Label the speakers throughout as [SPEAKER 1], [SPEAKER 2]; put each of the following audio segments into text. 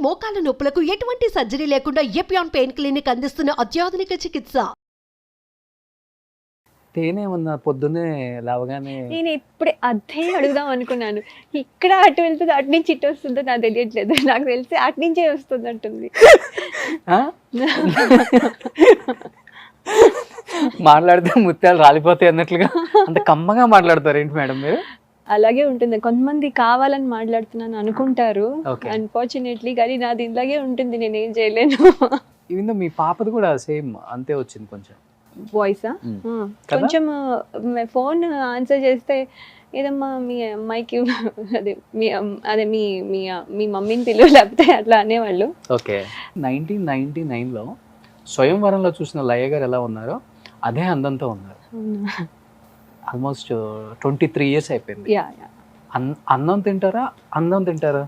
[SPEAKER 1] మోకాల నొప్పులకు ఎటువంటి సర్జరీ లేకుండా ఎపియాన్ పెయిన్ క్లినిక్ అందిస్తున్న అత్యాధునిక చికిత్స.
[SPEAKER 2] తేనె ఉన్న పొద్దున్నే లేవగానే
[SPEAKER 3] నేను ఇప్పుడే అదే అడుగుదాం అనుకున్నాను. ఇక్కడ అటు వెళ్తుంది, అటు నుంచి ఇటు వస్తుందో నాకు తెలియట్లేదు. నాకు తెలిసి అటు నుంచే వస్తుంది అంటుంది.
[SPEAKER 2] ఆ? మాట్లాడితే ముత్యాలు రాలిపోతాయి అన్నట్లుగా అంత కమ్మగా మాట్లాడతారు ఏంటి మేడం మీరు?
[SPEAKER 3] అలాగే ఉంటుంది. కొంతమంది కావాలని మాట్లాడుతున్నాను అనుకుంటారు,
[SPEAKER 2] Okay.
[SPEAKER 3] అన్ఫార్చునేట్లీ. కానీ నాది ఇలాగే ఉంటుంది, నేను ఏం చేయలేను.
[SPEAKER 2] ఈవెన్ మీ పాపది కూడా సేమ్ అంతే వచ్చింది కొంచెం
[SPEAKER 3] వాయిసా
[SPEAKER 2] కదా?
[SPEAKER 3] కొంచెం ఫోన్ ఆన్సర్ చేస్తే ఏదమ్మా మీ అమ్మాయికి అదే మీ మీ మీ మమ్మీని పిలువ లేకపోతే అట్లా అనేవాళ్ళు.
[SPEAKER 2] ఓకే. 1999లో స్వయంవరంలో చూసిన లయ గారు ఎలా ఉన్నారో అదే అందంతో ఉన్నారు. ఆల్మోస్ట్ 23 years అయిపోయింది.
[SPEAKER 3] యా యా
[SPEAKER 2] అన్నం తింటారా, అందం తింటారా?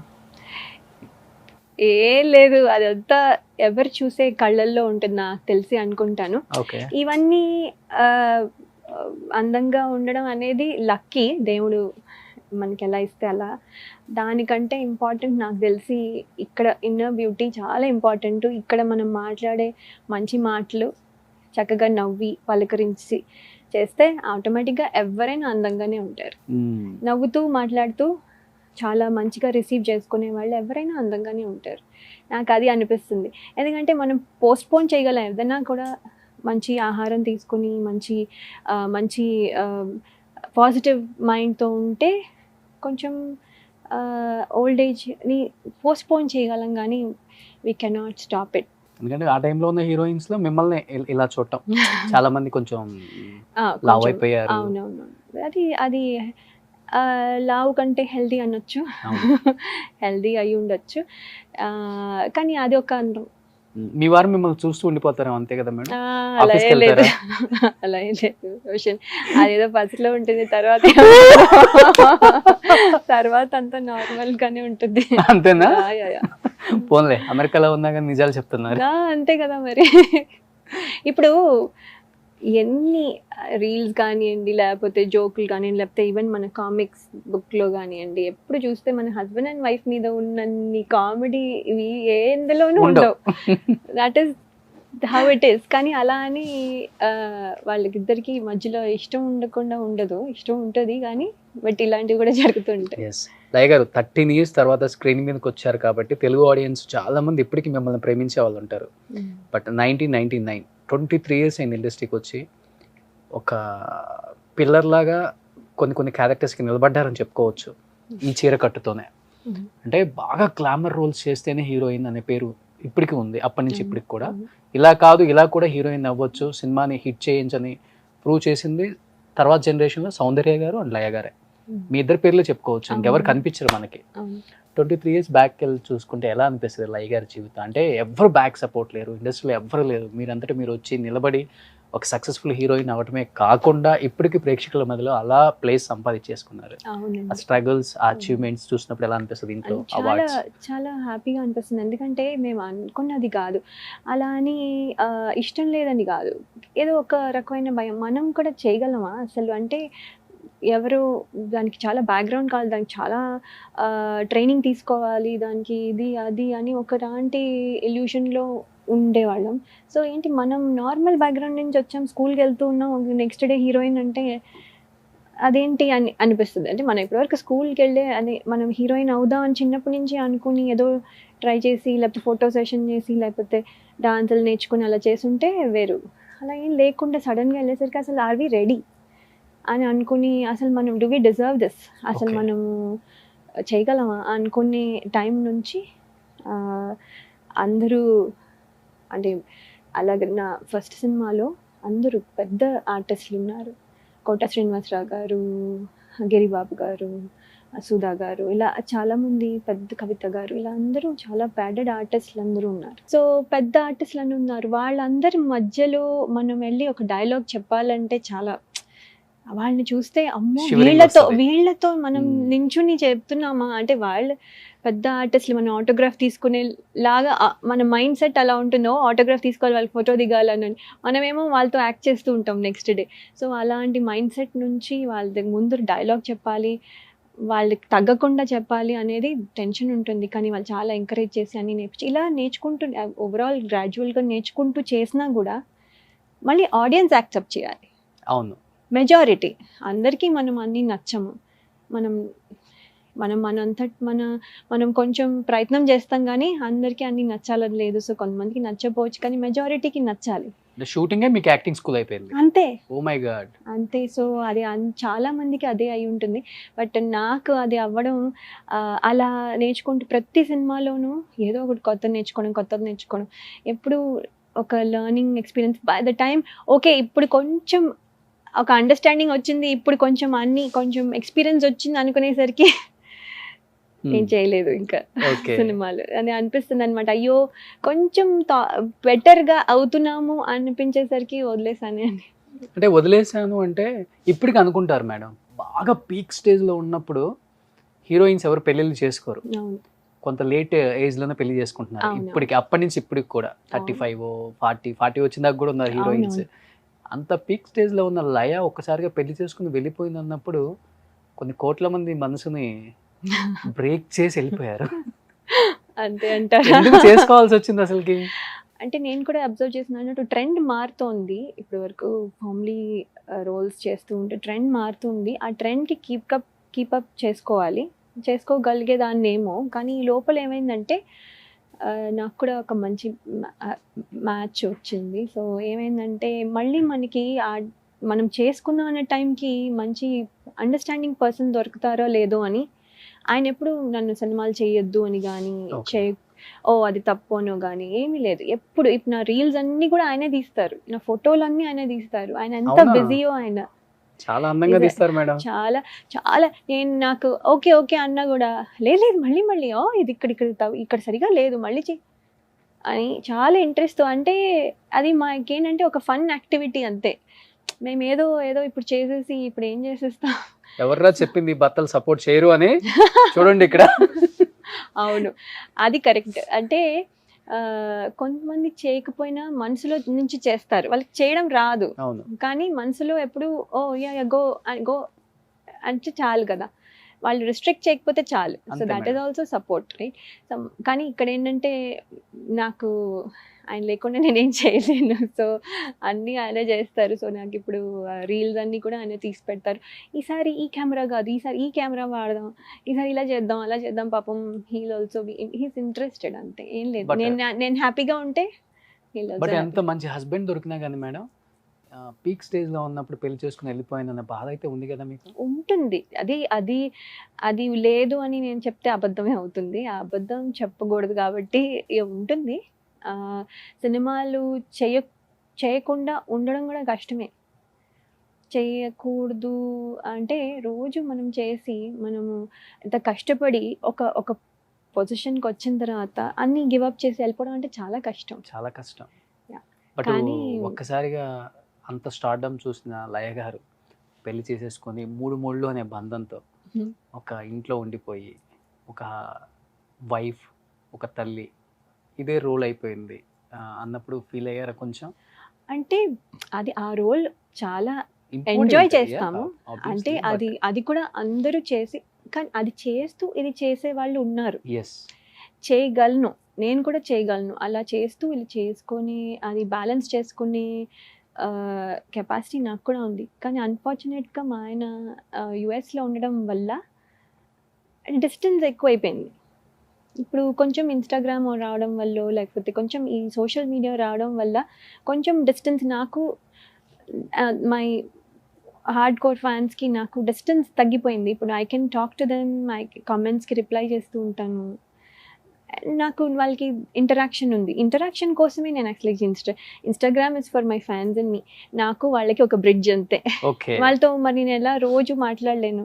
[SPEAKER 3] ఏ లేదు, అదంతా ఎవరు చూసే కళ్ళల్లో ఉంటుంది నాకు తెలిసి అనుకుంటాను.
[SPEAKER 2] ఓకే.
[SPEAKER 3] ఇవన్నీ అందంగా ఉండడం అనేది లక్కీ, దేవుడు మనకి ఎలా ఇస్తే అలా. దానికంటే ఇంపార్టెంట్ నాకు తెలిసి ఇక్కడ ఇన్నర్ బ్యూటీ చాలా ఇంపార్టెంట్. ఇక్కడ మనం మాట్లాడే మంచి మాటలు చక్కగా నవ్వి పలకరించి చేస్తే ఆటోమేటిక్గా ఎవరైనా అందంగానే ఉంటారు. నవ్వుతూ మాట్లాడుతూ చాలా మంచిగా రిసీవ్ చేసుకునే వాళ్ళు ఎవరైనా అందంగానే ఉంటారు. నాకు అది అనిపిస్తుంది. ఎందుకంటే మనం పోస్ట్పోన్ చేయగలం ఏదైనా కూడా. మంచి ఆహారం తీసుకుని మంచి మంచి పాజిటివ్ మైండ్తో ఉంటే కొంచెం ఓల్డ్ ఏజ్ని పోస్ట్పోన్ చేయగలం, కానీ వీ కెనాట్ స్టాప్ ఇట్.
[SPEAKER 2] ఎందుకంటే ఆ టైంలో ఉన్న హీరోయిన్స్ లో మిమ్మల్ని ఇలా చూడటం చాలా మంది కొంచెం లావ్ అయిపోయారు.
[SPEAKER 3] అవునవును, అది అది లావు కంటే హెల్దీ అనొచ్చు, హెల్దీ అయి ఉండొచ్చు. కానీ అది ఒక అందం.
[SPEAKER 2] మీ వారు మిమ్మల్ని చూస్తూ ఉండిపోతారు అంతే కదా మేడం?
[SPEAKER 3] అలా
[SPEAKER 2] ఆఫీస్కి
[SPEAKER 3] ఏం లేదు,
[SPEAKER 2] వెళ్తారా?
[SPEAKER 3] అలా ఏం లేదు రోషన్. అదేదో ఫస్ట్లో ఉంటుంది, తర్వాత తర్వాత అంతా నార్మల్ గానే ఉంటుంది.
[SPEAKER 2] అంతేనా?
[SPEAKER 3] Yeah, yeah.
[SPEAKER 2] పోన్లే, అమెరికాలో ఉన్నా కానీ నిజాలు చెప్తున్నారు.
[SPEAKER 3] అంతే కదా మరి. ఇప్పుడు ఎన్ని రీల్స్ కానివ్వండి, లేకపోతే జోకులు కానివ్వండి, లేకపోతే ఈవెన్ మన కామిక్స్ బుక్లో కానివ్వండి, ఎప్పుడు చూస్తే మన హస్బెండ్ అండ్ వైఫ్ మీద ఉన్నన్ని కామెడీ ఇవి ఎందులోనూ ఉండవు. That is how it is. కానీ అలా అని వాళ్ళకిద్దరికి మధ్యలో ఇష్టం ఉండకుండా ఉండదు, ఇష్టం ఉంటుంది. కానీ బట్ ఇలాంటివి కూడా జరుగుతుంటాయి.
[SPEAKER 2] ఎస్, లయ గారు 13 years తర్వాత స్క్రీన్ మీదకి వచ్చారు కాబట్టి తెలుగు ఆడియన్స్ చాలా మంది ఇప్పటికీ మిమ్మల్ని ప్రేమించే వాళ్ళు ఉంటారు. బట్ 1999 23 years అయింది ఇండస్ట్రీకి వచ్చి. ఒక పిల్లర్ లాగా కొన్ని క్యారెక్టర్స్కి నిలబడ్డారని చెప్పుకోవచ్చు ఈ చీర కట్టుతోనే. అంటే బాగా గ్లామర్ రోల్స్ చేస్తేనే హీరోయిన్ అనే పేరు ఇప్పటికీ ఉంది, అప్పటి నుంచి ఇప్పటికి కూడా. ఇలా కాదు, ఇలా కూడా హీరోయిన్ అవ్వచ్చు, సినిమాని హిట్ చేయించని ప్రూవ్ చేసింది తర్వాత జనరేషన్లో సౌందర్య గారు అండ్ లయ గారే. మీ ఇద్దరు పేర్లే చెప్పుకోవచ్చు, ఇంకెవరు కనిపించరు మనకి. 23 years బ్యాక్ వెళ్ళి చూసుకుంటే ఎలా అనిపిస్తుంది లయ గారి జీవితం? అంటే ఎవరు బ్యాక్ సపోర్ట్ లేరు, ఇండస్ట్రీలో ఎవరు లేరు, మీరంతటా మీరు వచ్చి నిలబడి ఒక సక్సెస్ఫుల్ హీరోయిన్ అవ్వటమే కాకుండా ఇప్పటికీ ప్రేక్షకుల మధ్యలో అలా ప్లేస్ సంపాదించేసుకున్నారు. ఆ స్ట్రగుల్స్, ఆ అచీవ్మెంట్స్ చూసినప్పుడు ఎలా అనిపిస్తుంది ఇంట్లో?
[SPEAKER 3] చాలా చాలా హ్యాపీగా అనిపిస్తుంది. ఎందుకంటే మేము అనుకున్నది కాదు, అలా అని ఇష్టం లేదని కాదు, ఏదో ఒక రకమైన భయం. మనం కూడా చేయగలమా అసలు? అంటే ఎవరు దానికి చాలా బ్యాక్గ్రౌండ్ కావాలి, దానికి చాలా ట్రైనింగ్ తీసుకోవాలి, దానికి ఇది అది అని ఒకలాంటి ఇల్యూషన్లో ఉండేవాళ్ళం. సో ఏంటి, మనం నార్మల్ బ్యాక్గ్రౌండ్ నుంచి వచ్చాం, స్కూల్కి వెళ్తూ ఉన్నాం, నెక్స్ట్ డే హీరోయిన్ అంటే అదేంటి అని అనిపిస్తుంది. అంటే మనం ఇప్పటివరకు స్కూల్కి వెళ్ళే అని మనం హీరోయిన్ అవుదాం అని చిన్నప్పటి నుంచి అనుకుని ఏదో ట్రై చేసి, లేకపోతే ఫోటో సెషన్ చేసి, లేకపోతే డాన్సులు నేర్చుకుని అలా చేసుంటే వేరు. అలా ఏం లేకుండా సడన్గా వెళ్ళేసరికి అసలు ఆర్ వి రెడీ అని అనుకుని, అసలు మనం డూ వి డిజర్వ్ దిస్, అసలు మనము చేయగలమా అనుకునే టైం నుంచి అందరూ, అంటే అలాగే నా ఫస్ట్ సినిమాలో అందరూ పెద్ద ఆర్టిస్టులు ఉన్నారు. కోట శ్రీనివాసరావు గారు, గిరిబాబు గారు, సుధా గారు, ఇలా చాలామంది, పెద్ద కవిత గారు, ఇలా అందరూ చాలా ప్యాడెడ్ ఆర్టిస్టులు అందరూ ఉన్నారు. సో పెద్ద ఆర్టిస్టులు అని ఉన్నారు. వాళ్ళందరి మధ్యలో మనం వెళ్ళి ఒక డైలాగ్ చెప్పాలంటే చాలా, వాళ్ళని చూస్తే అమ్మో వీళ్ళతో మనం నించుని చెప్తున్నామా అంటే, వాళ్ళు పెద్ద ఆర్టిస్టులు, మనం ఆటోగ్రాఫ్ తీసుకునే లాగా మన మైండ్ సెట్ అలా ఉంటుందో, ఆటోగ్రాఫ్ తీసుకోవాలి, వాళ్ళకి ఫోటో దిగాలని, మనమేమో వాళ్ళతో యాక్ట్ చేస్తూ ఉంటాం నెక్స్ట్ డే. సో అలాంటి మైండ్ సెట్ నుంచి వాళ్ళ ముందు డైలాగ్ చెప్పాలి, వాళ్ళకి తగ్గకుండా చెప్పాలి అనేది టెన్షన్ ఉంటుంది. కానీ వాళ్ళు చాలా ఎంకరేజ్ చేసి అన్నీ ఇలా నేర్చుకుంటూ ఓవరాల్ గ్రాడ్యువల్గా నేర్చుకుంటూ చేసినా కూడా మళ్ళీ ఆడియన్స్ యాక్సెప్ట్ చేయాలి.
[SPEAKER 2] అవును.
[SPEAKER 3] మెజారిటీ అందరికీ మనం అన్నీ నచ్చము. మనం మనం మనం కొంచెం ప్రయత్నం చేస్తాం కానీ అందరికీ అన్నీ నచ్చాలని లేదు. సో కొంతమందికి నచ్చకపోవచ్చు కానీ మెజారిటీకి నచ్చాలి.
[SPEAKER 2] షూటింగే మీకు యాక్టింగ్ స్కూల్ అయిపోయింది.
[SPEAKER 3] అంతే.
[SPEAKER 2] Oh my God.
[SPEAKER 3] అంతే. సో అది చాలా మందికి అదే అయి ఉంటుంది. బట్ నాకు అది అవ్వడం అలా నేర్చుకుంటూ ప్రతి సినిమాలోనూ ఏదో ఒకటి కొత్తది నేర్చుకోవడం ఎప్పుడు ఒక learning experience. By the time okay ఇప్పుడు కొంచెం ఒక అండర్స్టాండింగ్ వచ్చింది, ఇప్పుడు కొంచెం ఎక్స్పీరియన్స్ వచ్చింది అనుకునేసరికి నేను చేయలేదు ఇంకా సినిమాలు అని అనిపిస్తుంది అనమాట. అయ్యో కొంచెం బెటర్గా అవుతున్నాము అనిపించేసరికి వదిలేసాను అని.
[SPEAKER 2] అంటే వదిలేసాను అంటే ఇప్పటికి అనుకుంటారు మేడం, బాగా పీక్ స్టేజ్లో ఉన్నప్పుడు హీరోయిన్స్ ఎవరు పెళ్ళిళ్ళు చేసుకోరు, కొంత లేట్ ఏజ్లోనే పెళ్లి చేసుకుంటున్నారు. ఇప్పటికి అప్పటి నుంచి ఇప్పటికి కూడా 35 40 వచ్చిందాక కూడా ఉన్నారు హీరోయిన్స్. అంత పీక్ స్టేజ్లో ఉన్న లయ ఒక్కసారిగా పెళ్లి చేసుకుని వెళ్ళిపోయింది అన్నప్పుడు కొన్ని కోట్ల మంది మనసుని బ్రేక్ చేసి వెళ్ళిపోయారు.
[SPEAKER 3] అంతే అంటారు.
[SPEAKER 2] ఎందుకు చేసుకోవాల్సి వచ్చింది అసలుకి?
[SPEAKER 3] అంటే నేను కూడా అబ్జర్వ్ చేసినట్టు ట్రెండ్ మారుతోంది. ఇప్పటి వరకు ఫ్యామిలీ రోల్స్ చేస్తూ ఉంటే ట్రెండ్ మారుతుంది. ఆ ట్రెండ్కి కీపప్ చేసుకోగలిగేదాన్నేమో. కానీ ఈ లోపల ఏమైందంటే నాకు కూడా ఒక మంచి మ్యాచ్ వచ్చింది. సో ఏమైందంటే మళ్ళీ మనకి మనం చేసుకుందాం అనే టైంకి మంచి అండర్స్టాండింగ్ పర్సన్ దొరుకుతారో లేదో అని. ఆయన ఎప్పుడు నన్ను సినిమాలు చేయొద్దు అని కానీ అది తప్పు అనో కానీ ఏమీ లేదు. ఇప్పుడు నా రీల్స్ అన్నీ కూడా ఆయనే తీస్తారు, నా ఫోటోలన్నీ ఆయనే తీస్తారు. ఆయన ఎంత బిజీయో ఆయన.
[SPEAKER 2] చాలా అందంగా తీస్తారు మేడం.
[SPEAKER 3] చాలా చాలా. నేను నాకు ఓకే అన్నా కూడా లేదు మళ్ళీ ఇది ఇక్కడ సరిగా లేదు మళ్ళీ అని చాలా ఇంట్రెస్ట్తో. అంటే అది మాకేంటంటే ఒక ఫన్ యాక్టివిటీ అంతే. మేము ఏదో ఇప్పుడు చేసేసి ఇప్పుడు ఏం చేసేస్తాం.
[SPEAKER 2] ఎవర్రా చెప్పింది భర్తలు సపోర్ట్ చేయరు అని? చూడండి ఇక్కడ.
[SPEAKER 3] అవును, అది కరెక్ట్. అంటే కొంతమంది చేయకపోయినా మనసులో నుంచి చేస్తారు, వాళ్ళకి చేయడం రాదు. కానీ మనసులో ఎప్పుడు గో అంటే చాలు కదా, వాళ్ళు రిస్ట్రిక్ట్ చేయకపోతే చాలు. So that is also support, right? కానీ ఇక్కడ ఏంటంటే నాకు ఆయన లేకుండా నేనేం చేయలేను. సో అన్నీ ఆయనే చేస్తారు. సో నాకు ఇప్పుడు రీల్స్ అన్నీ కూడా ఆయన తీసి పెడతారు. ఈసారి ఈ కెమెరా కాదు, ఈసారి ఈ కెమెరా వాడదాం, ఈసారి ఇలా చేద్దాం అలా చేద్దాం. పాపం హీల్ ఆల్సో హీస్ ఇంట్రెస్టెడ్. అంతే, ఏం లేదు. నేను హ్యాపీగా ఉంటే
[SPEAKER 2] బట్ ఎంత మంచి హస్బెండ్ దొరికినా కానీ మేడం పీక్ స్టేజ్లో ఉన్నప్పుడు పెళ్లి చేసుకుని వెళ్ళిపోయిందన్న బాధ అయితే ఉంది కదా మీకు?
[SPEAKER 3] ఉంటుంది. అది లేదు అని నేను చెప్తే అబద్ధమే అవుతుంది. ఆ అబద్ధం చెప్పకూడదు కాబట్టి ఉంటుంది. సినిమాలు చేయకుండా ఉండడం కూడా కష్టమే. చేయకూడదు అంటే రోజు మనం చేసి మనము ఎంత కష్టపడి ఒక పొజిషన్కి వచ్చిన తర్వాత అన్నీ గివప్ చేసి వెళ్ళిపోవడం అంటే చాలా కష్టం.
[SPEAKER 2] బట్ ఒక్కసారిగా అంత స్టార్డమ్ చూసిన లయ గారు పెళ్లి చేసేసుకొని 3 మూళ్ళు అనే బంధంతో ఒక ఇంట్లో ఉండిపోయి ఒక వైఫ్ ఒక తల్లి ఇదే రోల్ అయిపోయింది అన్నప్పుడు ఫీల్ అయ్యారా కొంచెం?
[SPEAKER 3] అంటే ఆ రోల్ చాలా ఎంజాయ్ చేస్తాము. అంటే అది కూడా అందరూ చేసి, కానీ అది చేస్తూ ఇది చేసే వాళ్ళు ఉన్నారు. చేయగలను, నేను కూడా చేయగలను. అలా చేస్తూ ఇలా చేసుకొని అది బ్యాలెన్స్ చేసుకునే కెపాసిటీ నాకు కూడా ఉంది. కానీ అన్ఫార్చునేట్గా మా ఆయన యుఎస్లో ఉండడం వల్ల డిస్టెన్స్ ఎక్కువైపోయింది. ఇప్పుడు కొంచెం ఇన్స్టాగ్రామ్ రావడం వల్ల, లేకపోతే కొంచెం ఈ సోషల్ మీడియా రావడం వల్ల కొంచెం డిస్టెన్స్ నాకు, మై హార్డ్ కోర్ ఫ్యాన్స్కి నాకు డిస్టెన్స్ తగ్గిపోయింది. ఇప్పుడు I can talk to them, కామెంట్స్కి రిప్లై చేస్తూ ఉంటాను. నాకు వాళ్ళకి ఇంటరాక్షన్ ఉంది. ఇంటరాక్షన్ కోసమే నేను actually Instagram is for my fans and me. నాకు వాళ్ళకి ఒక బ్రిడ్జ్ అంతే. వాళ్ళతో మరి నేను ఎలా రోజు మాట్లాడలేను.